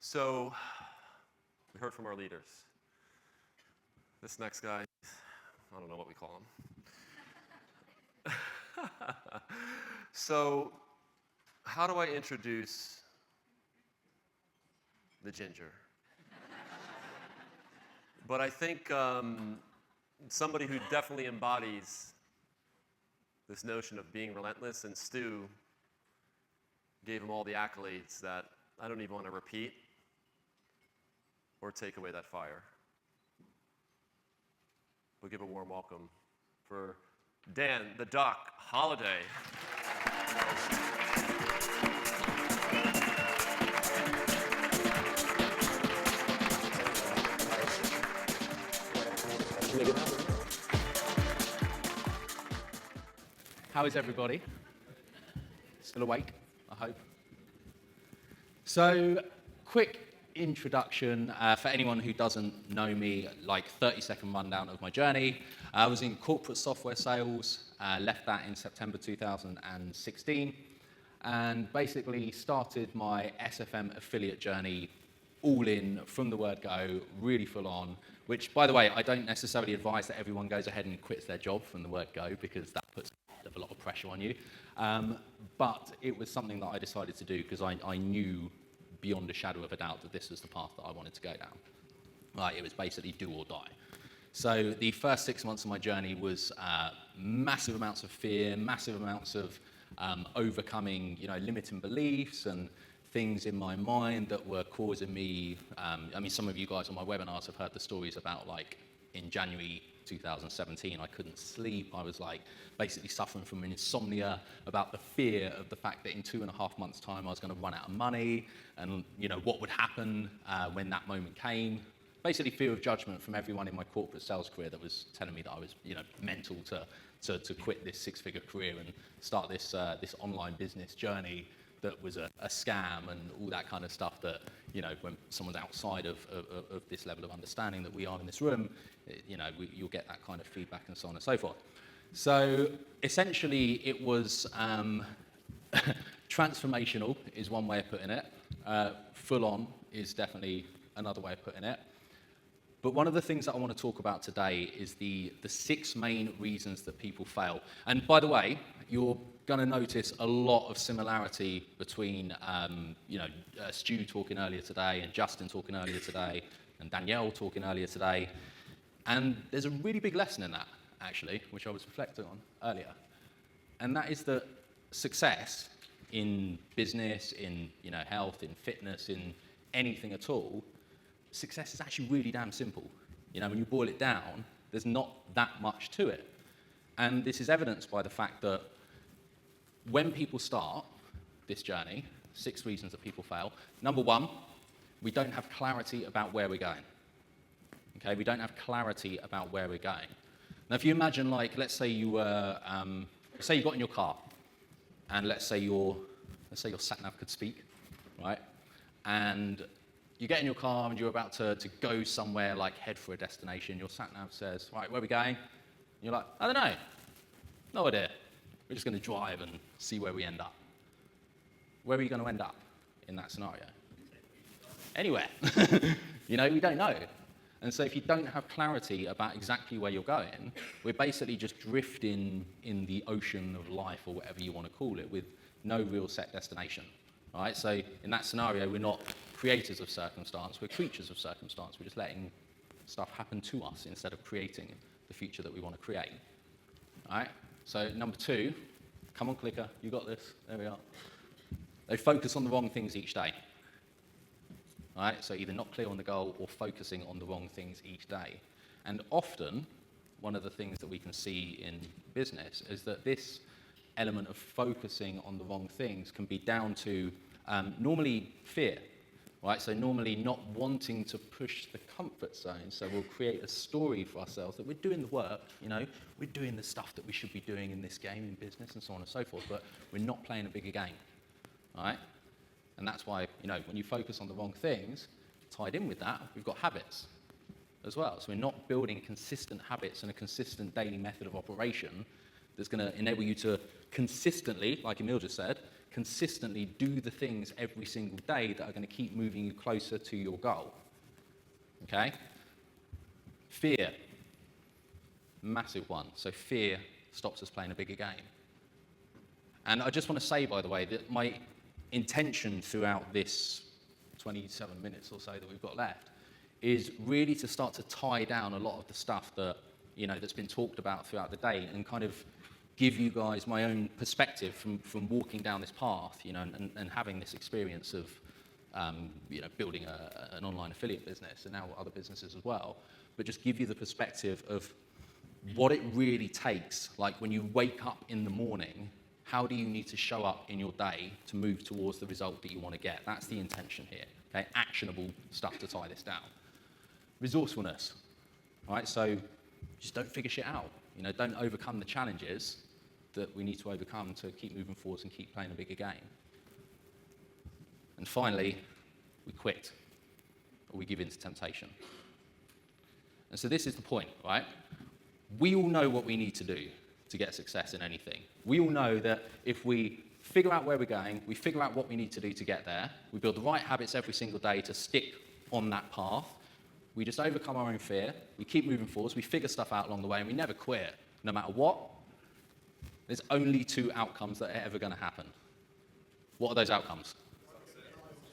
So we heard from our leaders. This next guy, I don't know what we call him. So how do I introduce the ginger? But I think somebody who definitely embodies this notion of being relentless, and Stu gave him all the accolades that I don't even want to repeat or take away that fire. We'll give a warm welcome for Dan, the Doc, Holloway. How is everybody? Still awake, I hope. So, quick introduction for anyone who doesn't know me, like 30-second rundown of my journey. I was in corporate software sales, left that in September 2016, and basically started my SFM affiliate journey all in from the word go, really full on, which, by the way, I don't necessarily advise that everyone goes ahead and quits their job from the word go, because that puts a lot of pressure on you. But it was something that I decided to do because I knew beyond a shadow of a doubt that this was the path that I wanted to go down. Like, it was basically do or die. So the first 6 months of my journey was massive amounts of fear, massive amounts of overcoming, limiting beliefs and things in my mind that were causing me. Some of you guys on my webinars have heard the stories about, like, in January 2017, I couldn't sleep. I was basically suffering from insomnia, about the fear of the fact that in 2.5 months' time I was going to run out of money, and what would happen when that moment came. Basically, fear of judgment from everyone in my corporate sales career that was telling me that I was mental to quit this six-figure career and start this online business journey that was a scam and all that kind of stuff that, when someone's outside of this level of understanding that we are in this room, you'll get that kind of feedback and so on and so forth. So essentially it was transformational is one way of putting it. Full on is definitely another way of putting it. But one of the things that I want to talk about today is the 6 main reasons that people fail. And by the way, you're going to notice a lot of similarity between, Stu talking earlier today and Justin talking earlier today and Danielle talking earlier today. And there's a really big lesson in that, actually, which I was reflecting on earlier. And that is that success in business, in health, in fitness, in anything at all, success is actually really damn simple. When you boil it down, there's not that much to it. And this is evidenced by the fact that when people start this journey, 6 reasons that people fail. Number 1, we don't have clarity about where we're going. Okay, we don't have clarity about where we're going. Now, if you imagine, let's say you were, say you got in your car, and let's say your sat-nav could speak, right? And you get in your car and you're about to go somewhere, head for a destination. Your sat-nav says, right, where are we going? And you're like, I don't know. No idea. We're just going to drive and see where we end up. Where are you going to end up in that scenario? Anywhere. We don't know. And so if you don't have clarity about exactly where you're going, we're basically just drifting in the ocean of life, or whatever you want to call it, with no real set destination. All right? So in that scenario, we're not creators of circumstance, we're creatures of circumstance. We're just letting stuff happen to us instead of creating the future that we want to create. All right? So number 2, come on clicker, you got this, there we are. They focus on the wrong things each day. All right? So either not clear on the goal or focusing on the wrong things each day. And often, one of the things that we can see in business is that this element of focusing on the wrong things can be down to normally fear. Right, so normally not wanting to push the comfort zone, so we'll create a story for ourselves that we're doing the work, we're doing the stuff that we should be doing in this game, in business, and so on and so forth, but we're not playing a bigger game, right? And that's why, when you focus on the wrong things, tied in with that, we've got habits as well. So we're not building consistent habits and a consistent daily method of operation that's going to enable you to consistently, like Emil just said, consistently do the things every single day that are going to keep moving you closer to your goal. Okay? Fear. Massive one. So fear stops us playing a bigger game. And I just want to say, by the way, that my intention throughout this 27 minutes or so that we've got left is really to start to tie down a lot of the stuff that, that's been talked about throughout the day, and kind of give you guys my own perspective from walking down this path, and having this experience of, building an online affiliate business and now other businesses as well, but just give you the perspective of what it really takes. Like when you wake up in the morning, how do you need to show up in your day to move towards the result that you want to get? That's the intention here, okay? Actionable stuff to tie this down. Resourcefulness, all right? So just don't figure shit out. Don't overcome the challenges that we need to overcome to keep moving forwards and keep playing a bigger game. And finally, we quit, or we give in to temptation. And so this is the point, right? We all know what we need to do to get success in anything. We all know that if we figure out where we're going, we figure out what we need to do to get there, we build the right habits every single day to stick on that path, we just overcome our own fear, we keep moving forwards, we figure stuff out along the way, and we never quit, no matter what. There's only two outcomes that are ever going to happen. What are those outcomes?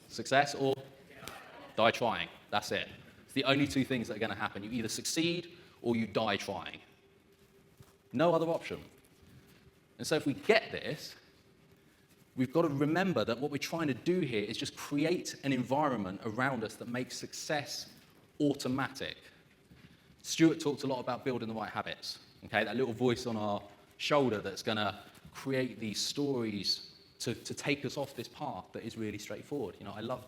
Success or die trying. That's it. It's the only two things that are going to happen. You either succeed or you die trying. No other option. And so if we get this, we've got to remember that what we're trying to do here is just create an environment around us that makes success automatic. Stuart talked a lot about building the right habits. Okay, that little voice on our shoulder that's going to create these stories to take us off this path that is really straightforward. I love,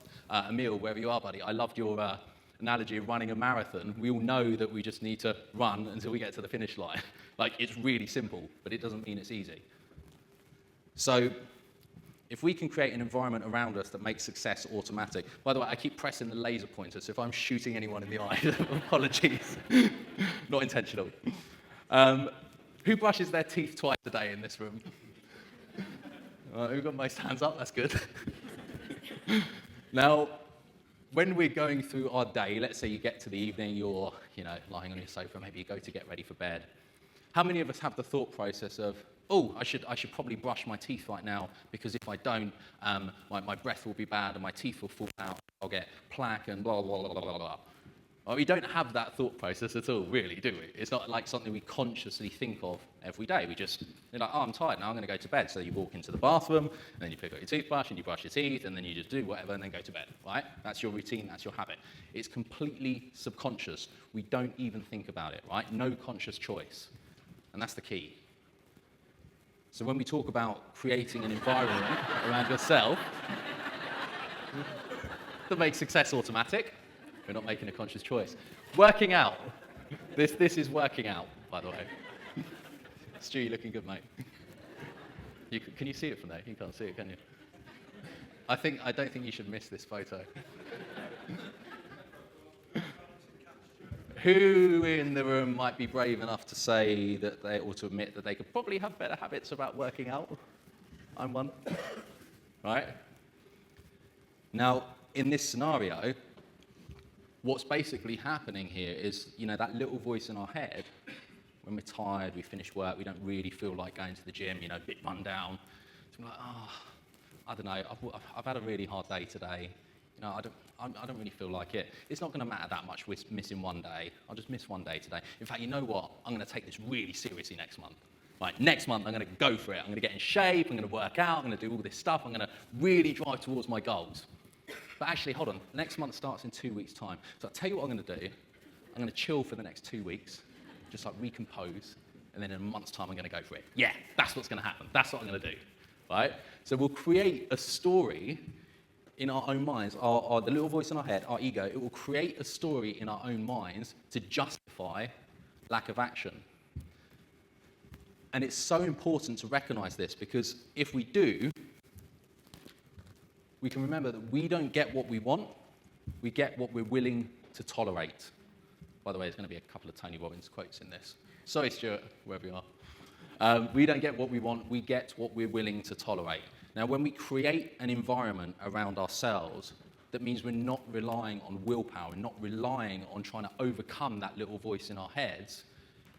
Emil, wherever you are, buddy, I loved your analogy of running a marathon. We all know that we just need to run until we get to the finish line. Like, it's really simple, but it doesn't mean it's easy. So if we can create an environment around us that makes success automatic. By the way, I keep pressing the laser pointer, so if I'm shooting anyone in the eye, apologies. Not intentional. Who brushes their teeth twice a day in this room? Who got most hands up? That's good. Now, when we're going through our day, let's say you get to the evening, you're lying on your sofa, maybe you go to get ready for bed. How many of us have the thought process of, oh, I should probably brush my teeth right now, because if I don't, my breath will be bad and my teeth will fall out, I'll get plaque and blah, blah, blah, blah, blah. Well, we don't have that thought process at all, really, do we? It's not like something we consciously think of every day. You're like, oh, I'm tired now, I'm going to go to bed. So you walk into the bathroom, and then you pick up your toothbrush, and you brush your teeth, and then you just do whatever, and then go to bed, right? That's your routine, that's your habit. It's completely subconscious. We don't even think about it, right? No conscious choice. And that's the key. So when we talk about creating an environment around yourself that makes success automatic, we're not making a conscious choice. Working out. This is working out, by the way. Stu, you're looking good, mate. Can you see it from there? You can't see it, can you? I don't think you should miss this photo. Who in the room might be brave enough to say that or to admit that they could probably have better habits about working out? I'm one. Right? Now, in this scenario, what's basically happening here is, that little voice in our head, when we're tired, we finish work, we don't really feel like going to the gym, a bit run down. So we're like, I don't know, I've had a really hard day today. I don't really feel like it. It's not going to matter that much with missing one day. I'll just miss one day today. In fact, you know what? I'm going to take this really seriously next month. Right, next month, I'm going to go for it. I'm going to get in shape. I'm going to work out. I'm going to do all this stuff. I'm going to really drive towards my goals. But actually, hold on. Next month starts in 2 weeks' time. So I'll tell you what I'm going to do. I'm going to chill for the next 2 weeks, just like recompose, and then in a month's time, I'm going to go for it. Yeah, that's what's going to happen. That's what I'm going to do. Right? So we'll create a story in our own minds, the little voice in our head, our ego. It will create a story in our own minds to justify lack of action. And it's so important to recognize this, because if we do, we can remember that we don't get what we want, we get what we're willing to tolerate. By the way, there's going to be a couple of Tony Robbins quotes in this. Sorry, Stuart, wherever you We don't get what we want, we get what we're willing to tolerate. Now, when we create an environment around ourselves, that means we're not relying on willpower, not relying on trying to overcome that little voice in our heads,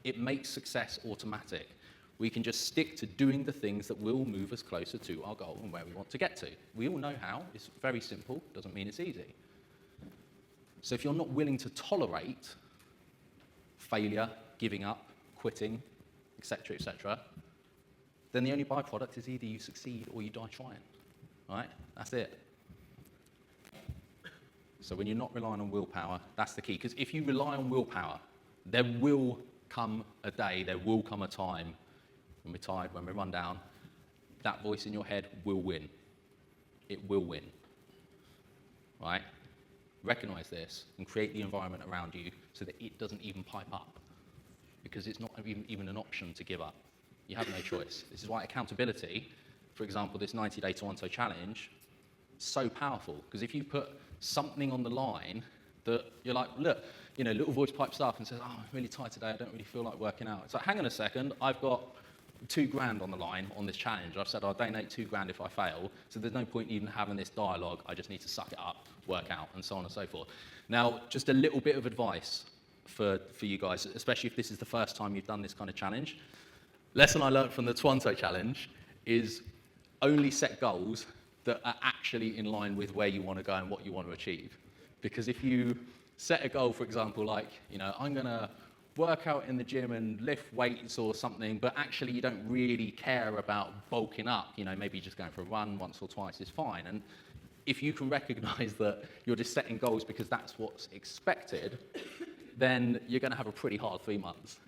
it makes success automatic. We can just stick to doing the things that will move us closer to our goal and where we want to get to. We all know how. It's very simple. Doesn't mean it's easy. So if you're not willing to tolerate failure, giving up, quitting, etc., then the only byproduct is either you succeed or you die trying. Right? That's it. So when you're not relying on willpower, that's the key. Because if you rely on willpower, there will come a day, there will come a time when we're tired, when we run down, that voice in your head will win. It will win. Right? Recognize this and create the environment around you so that it doesn't even pipe up. Because it's not even an option to give up. You have no choice. This is why accountability, for example, this 90-day Toronto challenge, is so powerful. Because if you put something on the line that you're like, look, little voice pipes up and says, oh, I'm really tired today, I don't really feel like working out. It's like, hang on a second, I've got $2,000 on the line on this challenge. I've said I'll donate $2,000 if I fail, so there's no point even having this dialogue. I just need to suck it up, work out, and so on and so forth. Now, just a little bit of advice for you guys, especially if this is the first time you've done this kind of challenge. Lesson I learned from the Toronto challenge is only set goals that are actually in line with where you want to go and what you want to achieve. Because if you set a goal, for example, like, I'm going to work out in the gym and lift weights or something, but actually you don't really care about bulking up, maybe just going for a run once or twice is fine. And if you can recognize that you're just setting goals because that's what's expected, then you're going to have a pretty hard 3 months,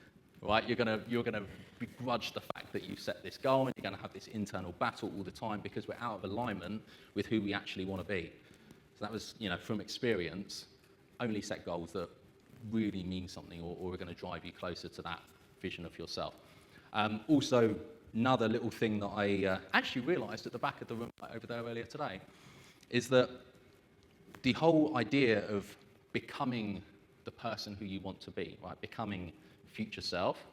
right? You're going to begrudge the fact that you set this goal, and you're going to have this internal battle all the time because we're out of alignment with who we actually want to be. So that was, from experience, only set goals that really mean something or are going to drive you closer to that vision of yourself. Also, another little thing that I actually realized at the back of the room over there earlier today is that the whole idea of becoming the person who you want to be, right? Becoming future self.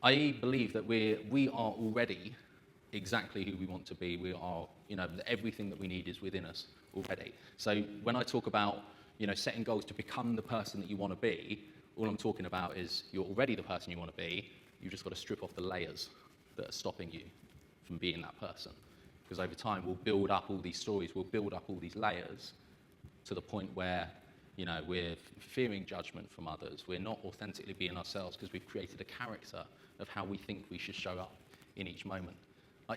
I believe that we are already exactly who we want to be. We are, everything that we need is within us already. So when I talk about, setting goals to become the person that you want to be, all I'm talking about is you're already the person you want to be. You've just got to strip off the layers that are stopping you from being that person. Because over time, we'll build up all these stories, we'll build up all these layers to the point where, we're fearing judgment from others. We're not authentically being ourselves because we've created a character of how we think we should show up in each moment.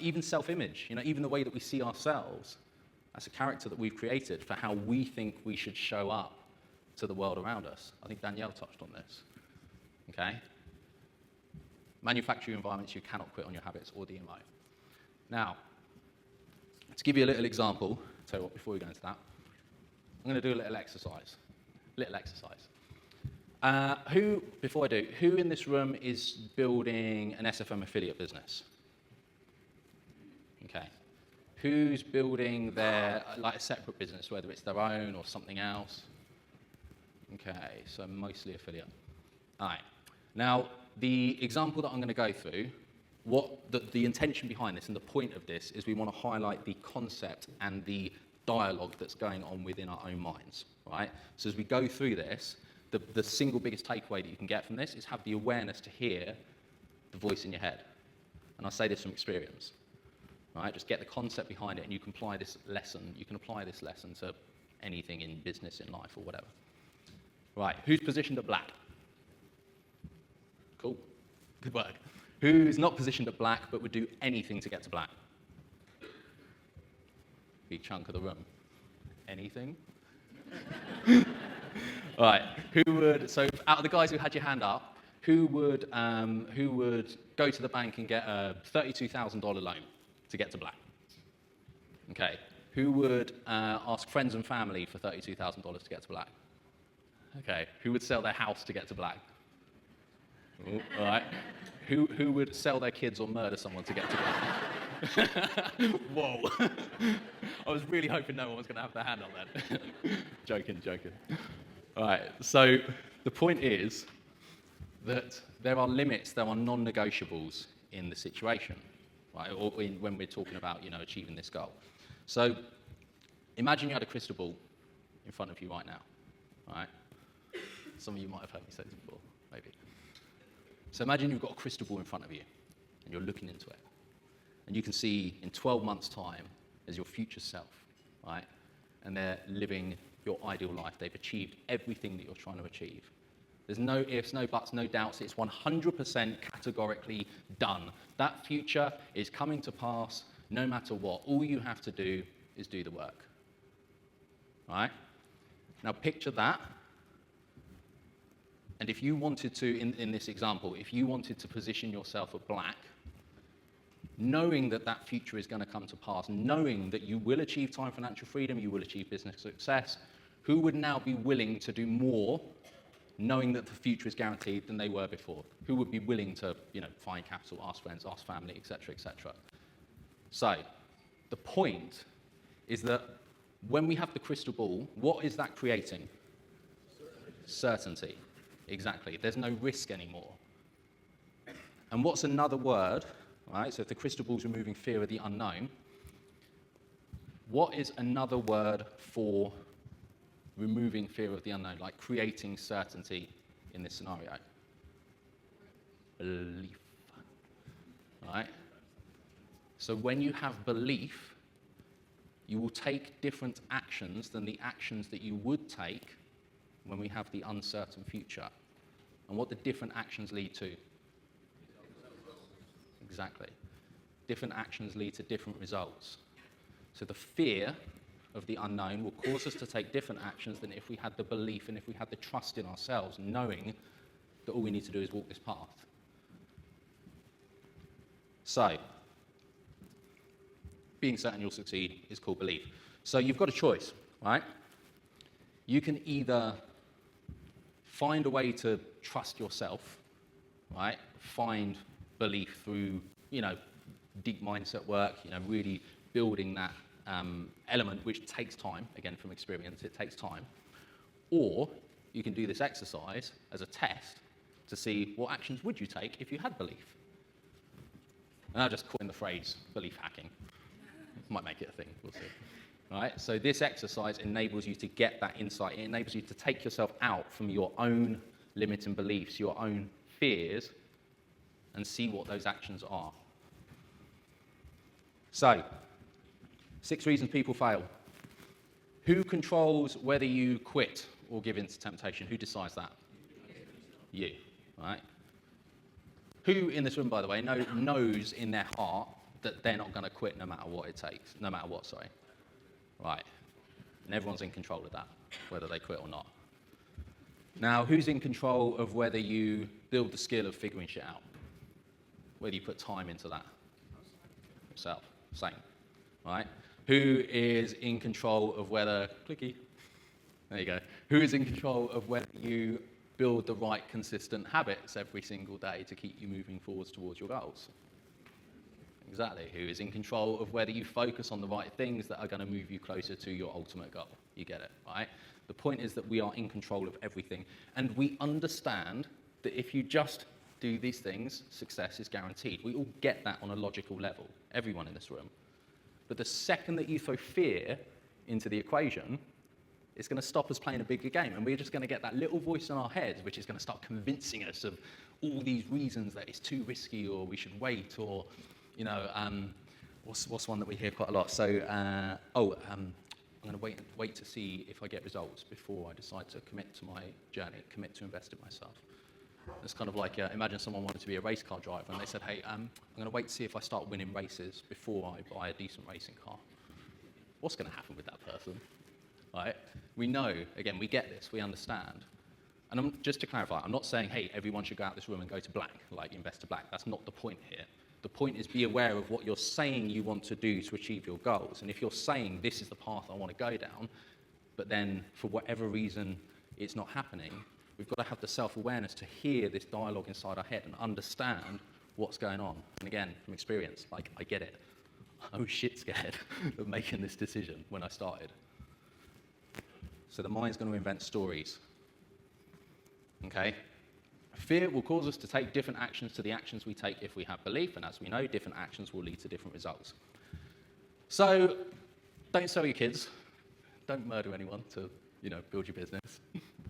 Even self-image, even the way that we see ourselves, that's a character that we've created for how we think we should show up to the world around us. I think Danielle touched on this. Okay? Manufacturing environments, you cannot quit on your habits or DMO. Now, to give you a little example, tell you what, before we go into that, I'm going to do a little exercise. Who in this room is building an SFM affiliate business? Okay. Who's building their, a separate business, whether it's their own or something else? Okay, so mostly affiliate. All right. Now, the example that I'm going to go through, the intention behind this and the point of this is we want to highlight the concept and the dialogue that's going on within our own minds, right? So as we go through this, the single biggest takeaway that you can get from this is have the awareness to hear the voice in your head. And I say this from experience, right? Just get the concept behind it and you can apply this lesson. You can apply this lesson to anything in business, in life, or whatever. Right, who's positioned at black? Cool, good work. Who's not positioned at black but would do anything to get to black? Big chunk of the room. Anything? All right. So out of the guys who had your hand up, who would go to the bank and get a $32,000 loan to get to black? Okay. Who would ask friends and family for $32,000 to get to black? Okay. Who would sell their house to get to black? Ooh, all right. Who would sell their kids or murder someone to get to black? Whoa. I was really hoping no one was going to have their hand on that. Joking. All right, so the point is that there are limits, there are non-negotiables in the situation, right? Or when we're talking about, achieving this goal. So imagine you had a crystal ball in front of you right now, right? Some of you might have heard me say this before, maybe. So imagine you've got a crystal ball in front of you, and you're looking into it. And you can see in 12 months' time as your future self, right? And they're living your ideal life. They've achieved everything that you're trying to achieve. There's no ifs, no buts, no doubts. It's 100% categorically done. That future is coming to pass no matter what. All you have to do is do the work. Right? Now picture that. And if you wanted to, in this example, if you wanted to position yourself at black, knowing that that future is going to come to pass, knowing that you will achieve time, financial freedom, you will achieve business success, who would now be willing to do more, knowing that the future is guaranteed, than they were before? Who would be willing to, find capital, ask friends, ask family, etc., etc.? So, the point is that when we have the crystal ball, what is that creating? Certainty. Exactly. There's no risk anymore. And what's another word? Right, so if the crystal ball's removing fear of the unknown, what is another word for removing fear of the unknown, like creating certainty in this scenario? Belief. Right? So when you have belief, you will take different actions than the actions that you would take when we have the uncertain future. And what do different actions lead to? Exactly. Different actions lead to different results. So the fear of the unknown will cause us to take different actions than if we had the belief and if we had the trust in ourselves, knowing that all we need to do is walk this path. So, being certain you'll succeed is called belief. So you've got a choice, right? You can either find a way to trust yourself, right? Find belief through, deep mindset work, really building that element, which takes time, again, from experience, it takes time. Or you can do this exercise as a test to see what actions would you take if you had belief. And I'll just coin the phrase belief hacking. Might make it a thing, we'll see. Right? So this exercise enables you to get that insight. It enables you to take yourself out from your own limiting beliefs, your own fears, and see what those actions are. So, 6 reasons people fail. Who controls whether you quit or give in to temptation? Who decides that? You, right? Who in this room, by the way, knows in their heart that they're not going to quit no matter what it takes, no matter what, sorry. Right. And everyone's in control of that, whether they quit or not. Now, who's in control of whether you build the skill of figuring shit out? Whether you put time into that? Yourself. Same. Right? Who is in control of whether... Clicky. There you go. Who is in control of whether you build the right consistent habits every single day to keep you moving forwards towards your goals? Exactly. Who is in control of whether you focus on the right things that are going to move you closer to your ultimate goal? You get it, right? The point is that we are in control of everything. And we understand that if you just do these things, success is guaranteed. We all get that on a logical level, everyone in this room. But the second that you throw fear into the equation, it's going to stop us playing a bigger game. And we're just going to get that little voice in our heads, which is going to start convincing us of all these reasons that it's too risky, or we should wait, or, what's one that we hear quite a lot? So, I'm going to wait to see if I get results before I decide to commit to my journey, commit to invest in myself. It's kind of like, imagine someone wanted to be a race car driver and they said, hey, I'm going to wait to see if I start winning races before I buy a decent racing car. What's going to happen with that person? Right? We know, again, we get this, we understand. And just to clarify, I'm not saying, hey, everyone should go out this room and go to black, like invest to black. That's not the point here. The point is be aware of what you're saying you want to do to achieve your goals. And if you're saying this is the path I want to go down, but then for whatever reason it's not happening, we've got to have the self-awareness to hear this dialogue inside our head and understand what's going on. And again, from experience, like, I get it. I was shit scared of making this decision when I started. So the mind's going to invent stories. Okay? Fear will cause us to take different actions to the actions we take if we have belief, and as we know, different actions will lead to different results. So don't sell your kids. Don't murder anyone to, build your business.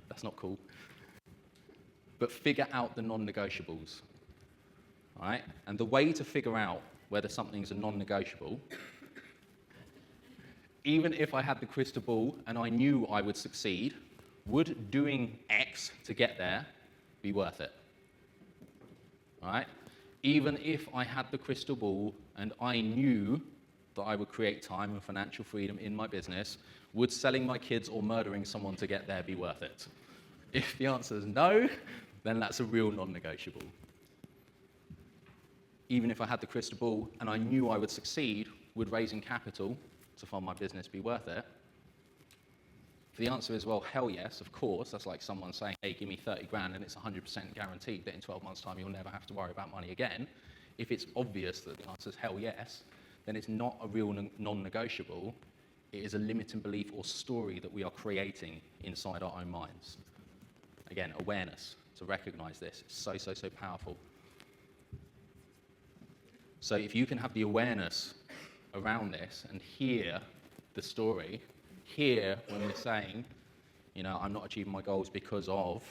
That's not cool. But figure out the non-negotiables. All right? And the way to figure out whether something's a non-negotiable, even if I had the crystal ball and I knew I would succeed, would doing X to get there be worth it? All right? Even if I had the crystal ball and I knew that I would create time and financial freedom in my business, would selling my kids or murdering someone to get there be worth it? If the answer is no, then that's a real non-negotiable. Even if I had the crystal ball and I knew I would succeed, would raising capital to fund my business be worth it? If the answer is, well, hell yes, of course. That's like someone saying, hey, give me 30 grand and it's 100% guaranteed that in 12 months' time you'll never have to worry about money again. If it's obvious that the answer is hell yes, then it's not a real non-negotiable. It is a limiting belief or story that we are creating inside our own minds. Again, awareness, to recognize this, is so, so, so powerful. So if you can have the awareness around this and hear the story, hear when we're saying, I'm not achieving my goals because of,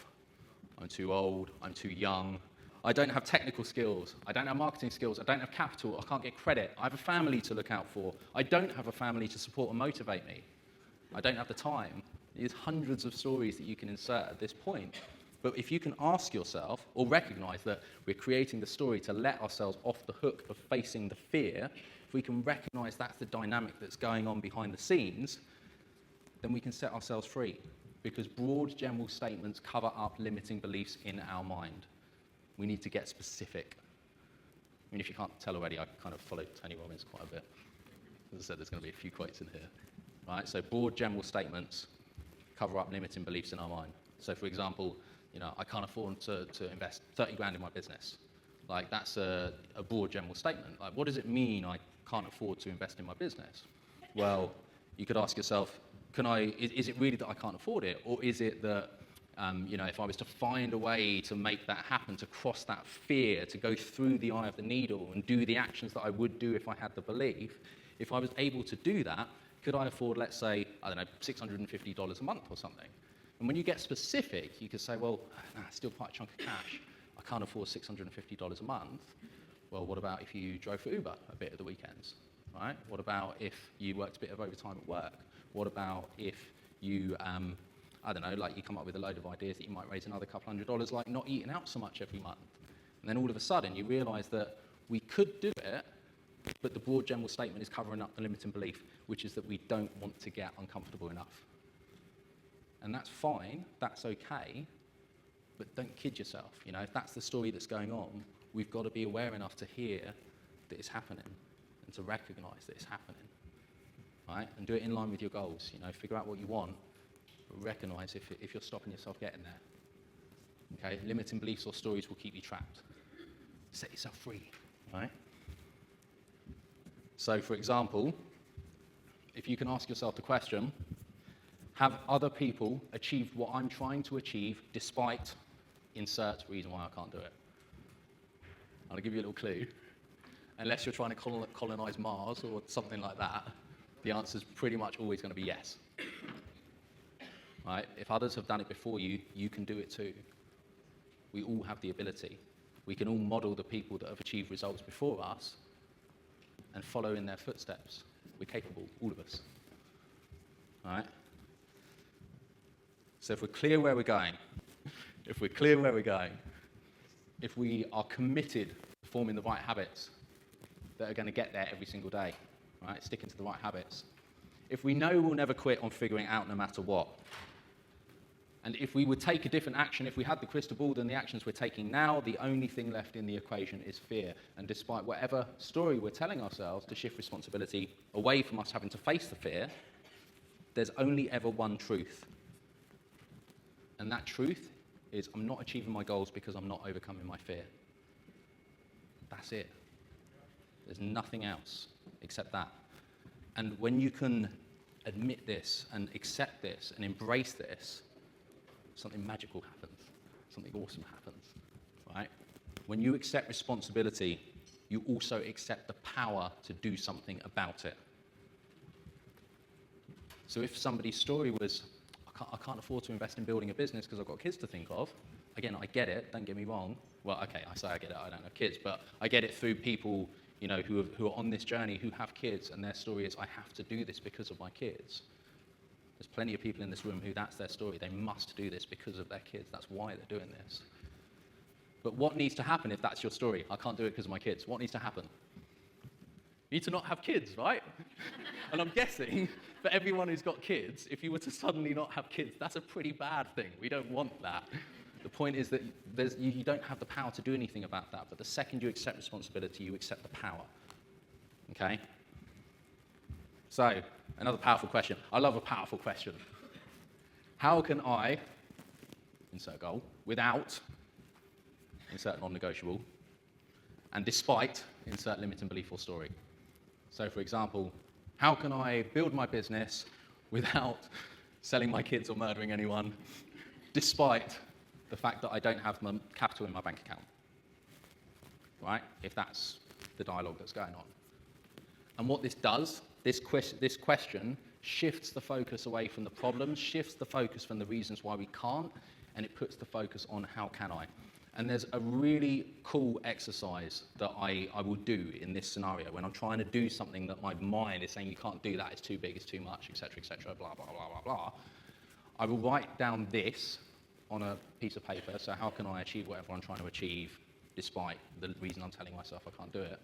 I'm too old, I'm too young, I don't have technical skills, I don't have marketing skills, I don't have capital, I can't get credit, I have a family to look out for, I don't have a family to support and motivate me, I don't have the time. There's hundreds of stories that you can insert at this point. But if you can ask yourself, or recognize that we're creating the story to let ourselves off the hook of facing the fear, if we can recognize that's the dynamic that's going on behind the scenes, then we can set ourselves free. Because broad general statements cover up limiting beliefs in our mind. We need to get specific. I mean, if you can't tell already, I kind of followed Tony Robbins quite a bit. As I said, there's going to be a few quotes in here. Right? So broad general statements cover up limiting beliefs in our mind. So for example, I can't afford to invest 30 grand in my business. Like, that's a broad general statement. Like, what does it mean I can't afford to invest in my business? Well, you could ask yourself, is it really that I can't afford it? Or is it that, if I was to find a way to make that happen, to cross that fear, to go through the eye of the needle and do the actions that I would do if I had the belief, if I was able to do that, could I afford, let's say, $650 a month or something? And when you get specific, you could say, well, still quite a chunk of cash. I can't afford $650 a month. Well, what about if you drove for Uber a bit at the weekends, right? What about if you worked a bit of overtime at work? What about if you, you come up with a load of ideas that you might raise another couple $100, like not eating out so much every month? And then all of a sudden, you realize that we could do it, but the broad general statement is covering up the limiting belief, which is that we don't want to get uncomfortable enough. And that's fine, that's okay, but don't kid yourself. If that's the story that's going on, we've got to be aware enough to hear that it's happening and to recognize that it's happening, right? And do it in line with your goals. Figure out what you want, but recognize if you're stopping yourself getting there. Okay, limiting beliefs or stories will keep you trapped. Set yourself free, right? So, for example, if you can ask yourself the question, have other people achieved what I'm trying to achieve despite insert reason why I can't do it? I'll give you a little clue. Unless you're trying to colonize Mars or something like that, the answer is pretty much always going to be yes. Right? If others have done it before you, you can do it too. We all have the ability. We can all model the people that have achieved results before us and follow in their footsteps. We're capable, all of us. All right? So if we're clear where we're going, if we are committed to forming the right habits that are going to get there every single day, right? Sticking to the right habits. If we know we'll never quit on figuring out no matter what, and if we would take a different action, if we had the crystal ball than the actions we're taking now, the only thing left in the equation is fear. And despite whatever story we're telling ourselves to shift responsibility away from us having to face the fear, there's only ever one truth. And that truth is, I'm not achieving my goals because I'm not overcoming my fear. That's it. There's nothing else except that. And when you can admit this and accept this and embrace this, something magical happens. Something awesome happens. right? When you accept responsibility, you also accept the power to do something about it. So if somebody's story was, I can't afford to invest in building a business because I've got kids to think of, again, I get it, don't get me wrong. Well, okay, I say I get it, I don't have kids, but I get it through people, you know, who are on this journey, who have kids, and their story is, I have to do this because of my kids. There's plenty of people in this room who that's their story. They must do this because of their kids. That's why they're doing this. But what needs to happen if that's your story? I can't do it because of my kids. What needs to happen? You need to not have kids, right? And I'm guessing for everyone who's got kids, if you were to suddenly not have kids, that's a pretty bad thing. We don't want that. The point is that you don't have the power to do anything about that, but the second you accept responsibility, you accept the power. Okay? So, another powerful question. I love a powerful question. How can I, insert goal, without, insert non-negotiable, and despite, insert limiting belief or story? So, for example, how can I build my business without selling my kids or murdering anyone, despite the fact that I don't have capital in my bank account? Right? If that's the dialogue that's going on. And what this does, this question shifts the focus away from the problems, shifts the focus from the reasons why we can't, and it puts the focus on how can I. And there's a really cool exercise that I will do in this scenario when I'm trying to do something that my mind is saying you can't do that, it's too big, it's too much, etc., blah, blah, blah, blah, blah. I will write down this on a piece of paper, so how can I achieve whatever I'm trying to achieve despite the reason I'm telling myself I can't do it.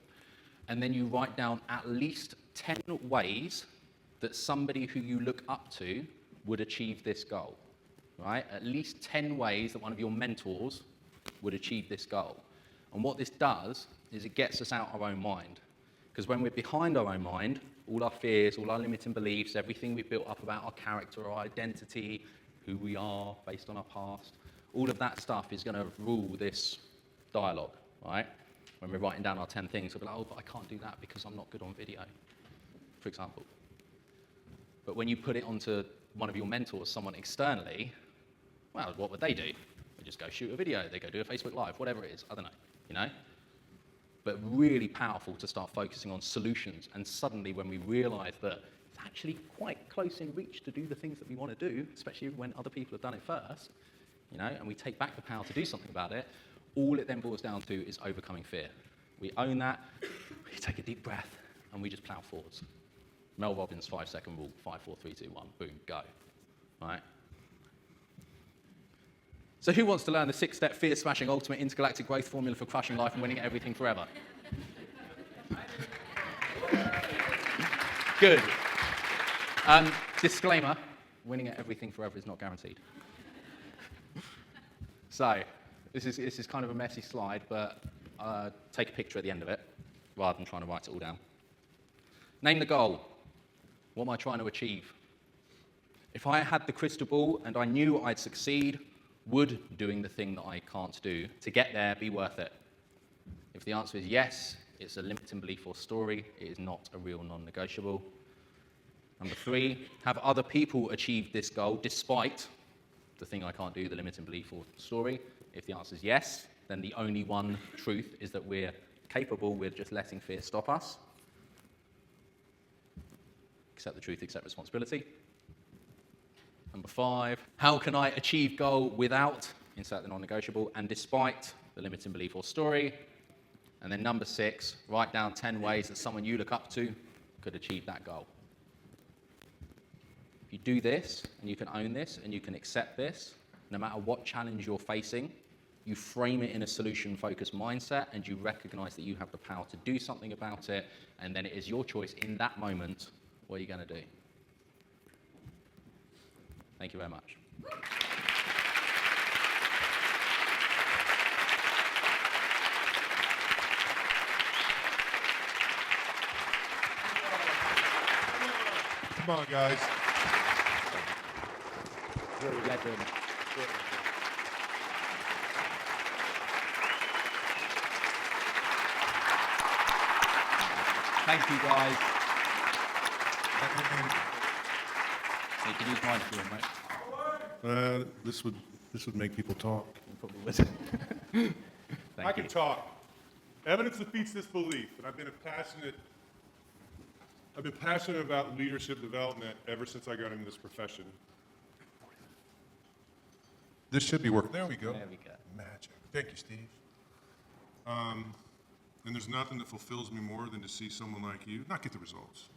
And then you write down at least 10 ways that somebody who you look up to would achieve this goal, right? At least 10 ways that one of your mentors would achieve this goal. And what this does is it gets us out our own mind. Because when we're behind our own mind, all our fears, all our limiting beliefs, everything we've built up about our character, our identity, who we are based on our past, all of that stuff is going to rule this dialogue, right? When we're writing down our 10 things, we'll be like, oh, but I can't do that because I'm not good on video, for example. But when you put it onto one of your mentors, someone externally, well, what would they do? They just go shoot a video, they go do a Facebook Live, whatever it is, I don't know, you know? But really powerful to start focusing on solutions, and suddenly when we realize that it's actually quite close in reach to do the things that we want to do, especially when other people have done it first, you know, and we take back the power to do something about it, all it then boils down to is overcoming fear. We own that, we take a deep breath, and we just plow forwards. Mel Robbins' 5-second rule, 5, 4, 3, 2, 1, boom, go, right? So who wants to learn the 6-step fear-smashing ultimate intergalactic growth formula for crushing life and winning at everything forever? Good. Disclaimer, winning at everything forever is not guaranteed. So, this is kind of a messy slide, but take a picture at the end of it, rather than trying to write it all down. Name the goal. What am I trying to achieve? If I had the crystal ball and I knew I'd succeed, would doing the thing that I can't do to get there be worth it? If the answer is yes, it's a limiting belief or story. It is not a real non-negotiable. Number 3, have other people achieved this goal despite the thing I can't do, the limiting belief or story? If the answer is yes, then the only one truth is that we're capable, we're just letting fear stop us. Accept the truth, accept responsibility. Number 5, how can I achieve goal without, insert the non-negotiable, and despite the limiting belief or story? And then number 6, write down 10 ways that someone you look up to could achieve that goal. If you do this, and you can own this, and you can accept this, no matter what challenge you're facing, you frame it in a solution-focused mindset, and you recognize that you have the power to do something about it, and then it is your choice in that moment, what are you going to do? Thank you very much. Come on, guys. Really legend. Thank you, guys. You can use mine if you want, mate. This would make people talk. You probably would. I can talk. Evidence defeats disbelief, and I've been passionate about leadership development ever since I got into this profession. This should be working. There we go. There we go. Magic. Thank you, Steve. And there's nothing that fulfills me more than to see someone like you not get the results.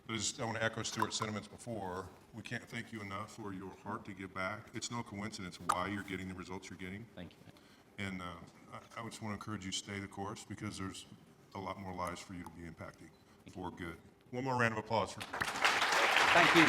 I want to echo Stuart's sentiments before. We can't thank you enough for your heart to give back. It's no coincidence why you're getting the results you're getting. Thank you. And I just want to encourage you to stay the course because there's a lot more lives for you to be impacting for good. One more round of applause for Thank you.